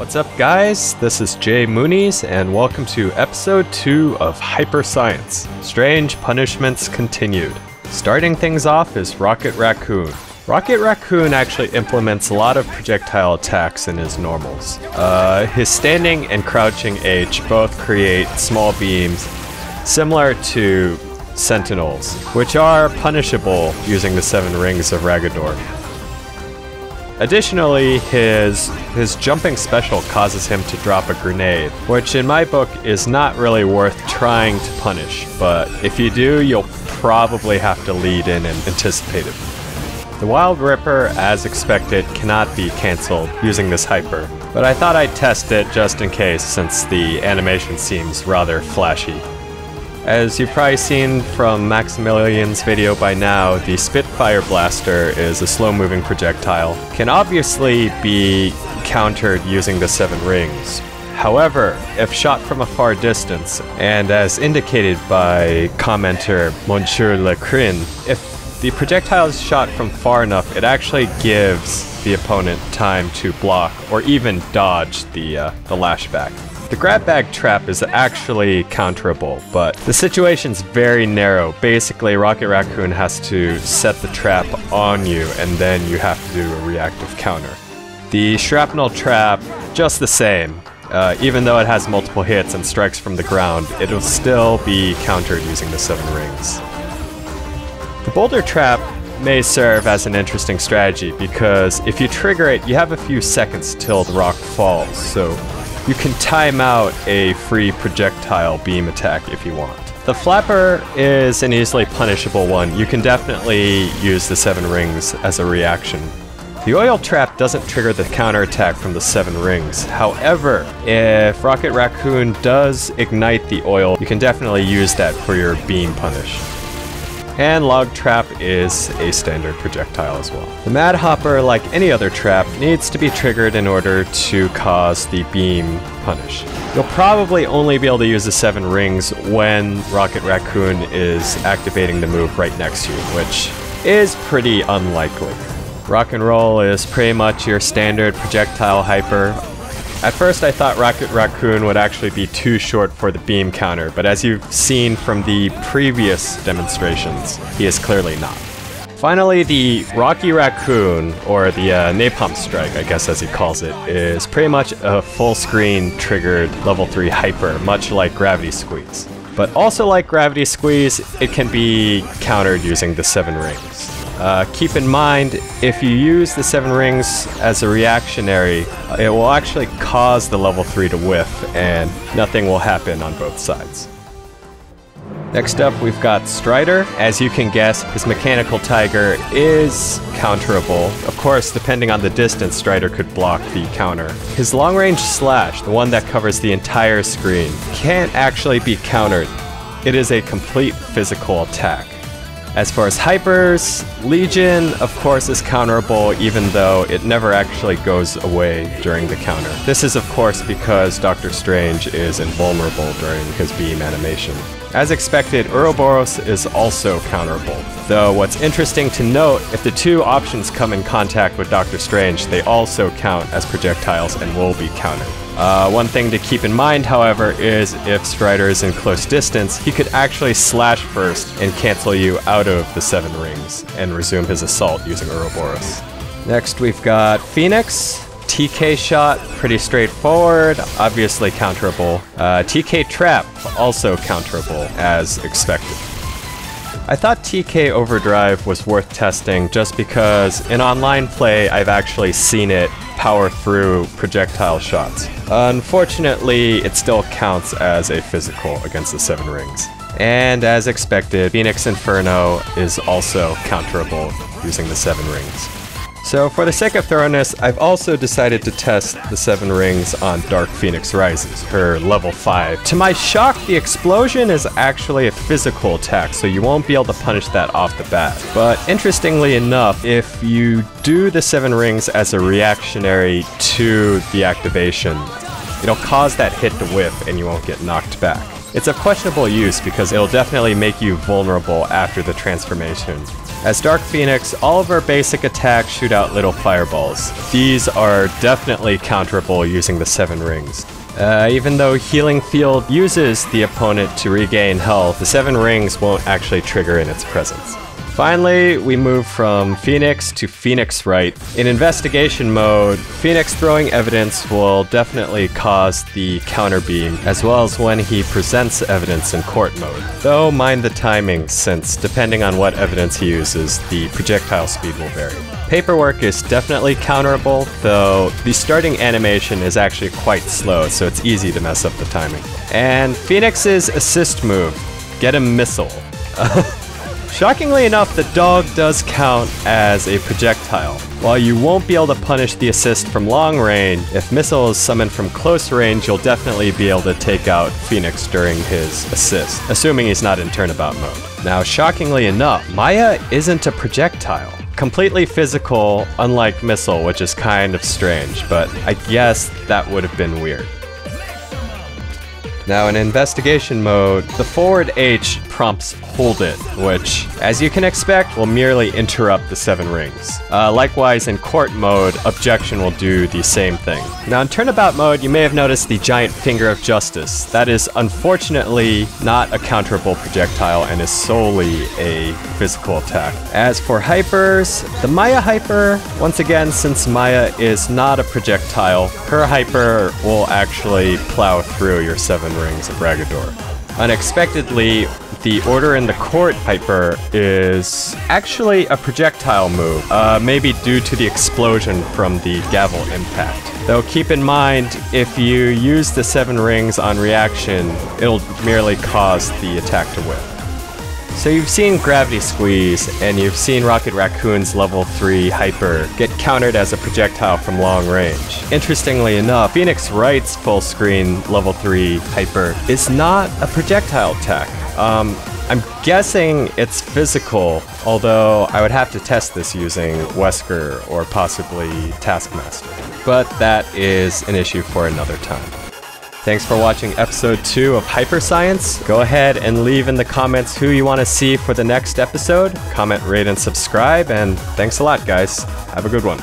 What's up guys, this is jmoonies and welcome to episode 2 of Hyper Science. Strange Punishments Continued. Starting things off is Rocket Raccoon. Rocket Raccoon actually implements a lot of projectile attacks in his normals. His standing and crouching H both create small beams similar to Sentinels, which are punishable using the Seven Rings of Raggadorr. Additionally, his jumping special causes him to drop a grenade, which in my book is not really worth trying to punish, but if you do, you'll probably have to lead in and anticipate it. The Wild Ripper, as expected, cannot be cancelled using this hyper, but I thought I'd test it just in case since the animation seems rather flashy. As you've probably seen from Maximilian's video by now, the Spitfire Blaster is a slow-moving projectile, can obviously be countered using the Seven Rings. However, if shot from a far distance, and as indicated by commenter Monsieur Lecrin, if the projectile is shot from far enough, it actually gives the opponent time to block or even dodge the lashback. The grab bag trap is actually counterable, but the situation's very narrow. Basically, Rocket Raccoon has to set the trap on you, and then you have to do a reactive counter. The shrapnel trap, just the same. Even though it has multiple hits and strikes from the ground, it'll still be countered using the Seven Rings. The Boulder Trap may serve as an interesting strategy, because if you trigger it, you have a few seconds till the rock falls, so you can time out a free projectile beam attack if you want. The Flapper is an easily punishable one. You can definitely use the Seven Rings as a reaction. The Oil Trap doesn't trigger the counterattack from the Seven Rings. However, if Rocket Raccoon does ignite the oil, you can definitely use that for your beam punish. And Log Trap is a standard projectile as well. The Mad Hopper, like any other trap, needs to be triggered in order to cause the beam punish. You'll probably only be able to use the Seven Rings when Rocket Raccoon is activating the move right next to you, which is pretty unlikely. Rock and Roll is pretty much your standard projectile hyper. At first I thought Rocket Raccoon would actually be too short for the beam counter, but as you've seen from the previous demonstrations, he is clearly not. Finally, the Rocky Raccoon, or the Napalm Strike, I guess as he calls it, is pretty much a full screen triggered level 3 hyper, much like Gravity Squeeze. But also like Gravity Squeeze, it can be countered using the Seven Rings. Keep in mind, if you use the Seven Rings as a reactionary, it will actually cause the level 3 to whiff, and nothing will happen on both sides. Next up, we've got Strider. As you can guess, his Mechanical Tiger is counterable. Of course, depending on the distance, Strider could block the counter. His long-range Slash, the one that covers the entire screen, can't actually be countered. It is a complete physical attack. As far as hypers, Legion, of course, is counterable even though it never actually goes away during the counter. This is of course because Dr. Strange is invulnerable during his beam animation. As expected, Ouroboros is also counterable. Though what's interesting to note, if the two options come in contact with Dr. Strange, they also count as projectiles and will be countered. One thing to keep in mind, however, is if Strider is in close distance, he could actually slash first and cancel you out of the Seven Rings and resume his assault using Ouroboros. Next we've got Phoenix. TK Shot, pretty straightforward, obviously counterable. TK Trap, also counterable as expected. I thought TK Overdrive was worth testing just because in online play I've actually seen it power through projectile shots. Unfortunately, it still counts as a physical against the Seven Rings. And as expected, Phoenix Inferno is also counterable using the Seven Rings. So for the sake of thoroughness, I've also decided to test the Seven Rings on Dark Phoenix Rises, her level 5. To my shock, the explosion is actually a physical attack, so you won't be able to punish that off the bat. But interestingly enough, if you do the Seven Rings as a reactionary to the activation, it'll cause that hit to whiff and you won't get knocked back. It's of questionable use because it'll definitely make you vulnerable after the transformation, As Dark Phoenix, all of our basic attacks shoot out little fireballs. These are definitely counterable using the 7 rings. Even though Healing Field uses the opponent to regain health, the 7 rings won't actually trigger in its presence. Finally, we move from Phoenix to PHOENIX WRIGHT. In investigation mode, Phoenix throwing evidence will definitely cause the counter beam, as well as when he presents evidence in court mode. Though mind the timing, since depending on what evidence he uses, the projectile speed will vary. Paperwork is definitely counterable, though the starting animation is actually quite slow, so it's easy to mess up the timing. And Phoenix's assist move, get a missile. Shockingly enough, the dog does count as a projectile. While you won't be able to punish the assist from long range, if missile is summoned from close range, you'll definitely be able to take out Phoenix during his assist, assuming he's not in turnabout mode. Now, shockingly enough, Maya isn't a projectile. Completely physical, unlike missile, which is kind of strange, but I guess that would have been weird. Now in investigation mode, the forward H prompts hold it, which, as you can expect, will merely interrupt the 7 rings. Likewise, in court mode, objection will do the same thing. Now in turnabout mode, you may have noticed the giant finger of justice. That is unfortunately not a counterable projectile and is solely a physical attack. As for hypers, the Maya hyper, once again, since Maya is not a projectile, her hyper will actually plow through your 7 Rings of Raggadorr. Unexpectedly, the Order in the Court hyper is actually a projectile move, maybe due to the explosion from the gavel impact. Though keep in mind, if you use the 7 rings on reaction, it'll merely cause the attack to whip. So you've seen Gravity Squeeze, and you've seen Rocket Raccoon's level 3 hyper get countered as a projectile from long range. Interestingly enough, PHOENIX WRIGHT's full screen level 3 hyper is not a projectile attack. I'm guessing it's physical, although I would have to test this using Wesker or possibly Taskmaster. But that is an issue for another time. Thanks for watching episode 2 of Hyperscience. Go ahead and leave in the comments who you want to see for the next episode. Comment, rate, and subscribe, and thanks a lot, guys. Have a good one.